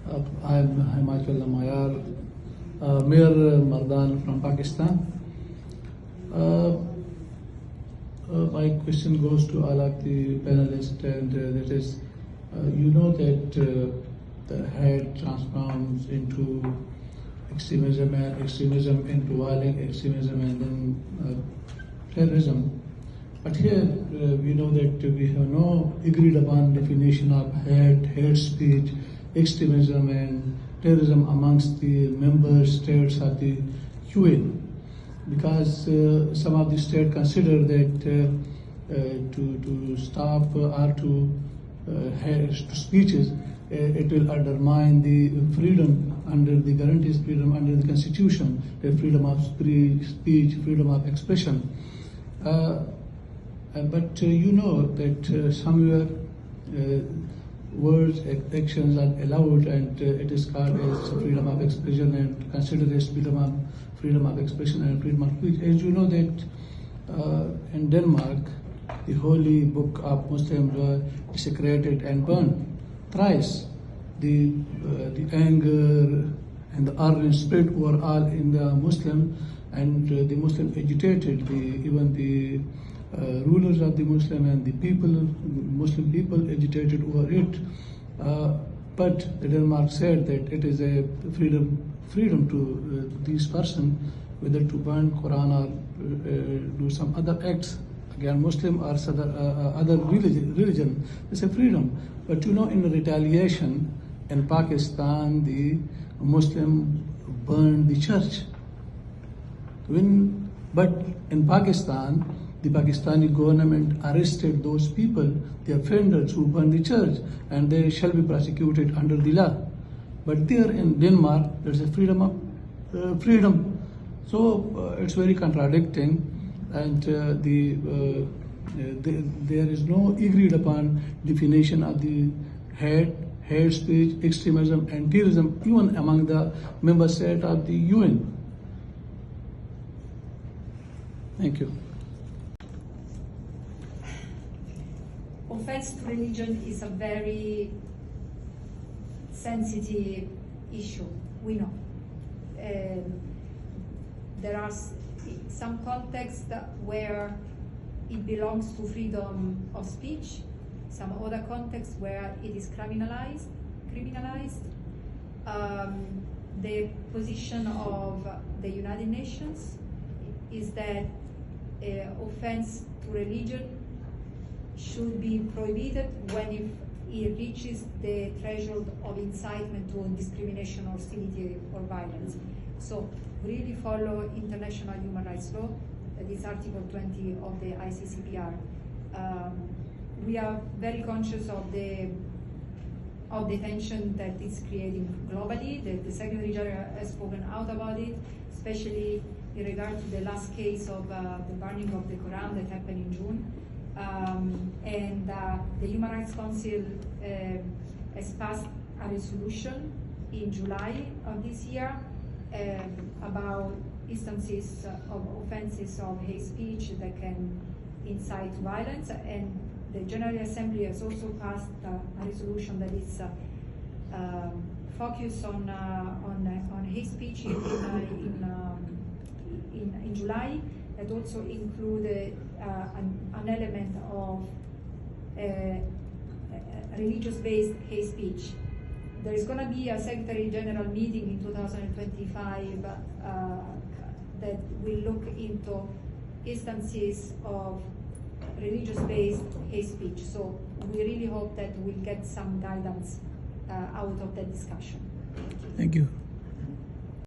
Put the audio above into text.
I'm Himayat Ullah Mayar, Mayor Mardan from Pakistan. My question goes to all of the panelists, and that is, you know that the hate transforms into extremism into violent extremism, and then terrorism. But here we know that we have no agreed upon definition of hate speech, extremism and terrorism amongst the member states of the UN, because some of the states consider that to stop or to hate speeches, it will undermine the freedom under the guarantees freedom under the Constitution, the freedom of speech, freedom of expression. But you know that somewhere words, actions are allowed, and it is called as freedom of expression and considered as freedom of expression and freedom of speech. As you know that in Denmark, the holy book of Muslim law is desecrated and burned thrice. The anger and the ardor spread over all in the Muslim, and the Muslim agitated even the rulers of the Muslim and the Muslim people agitated over it. But the Denmark said that it is a freedom to these persons whether to burn Quraan or do some other acts against Muslim or other religion. It's a freedom. But you know, in retaliation in Pakistan, the Muslim burned the church. But in Pakistan, the Pakistani government arrested those people, the offenders who burned the church, and they shall be prosecuted under the law. But there in Denmark, there's a freedom of freedom. So it's very contradicting, and there is no agreed upon definition of the hate speech, extremism, and terrorism, even among the member states of the UN. Thank you. Offense to religion is a very sensitive issue, we know. There are some contexts where it belongs to freedom of speech, some other contexts where it is criminalized. The position of the United Nations is that offense to religion should be prohibited when it reaches the threshold of incitement to discrimination, hostility, or violence. So we really follow international human rights law, that is Article 20 of the ICCPR. We are very conscious of the tension that it's creating globally. The Secretary General has spoken out about it, especially in regard to the last case of the burning of the Quraan that happened in June. And the Human Rights Council has passed a resolution in July of this year about instances of offenses of hate speech that can incite violence, and the General Assembly has also passed a resolution that is focused on hate speech in July, that also included an element of religious-based hate speech. There is going to be a Secretary General meeting in 2025 that will look into instances of religious-based hate speech. So we really hope that we'll get some guidance out of that discussion. Thank you.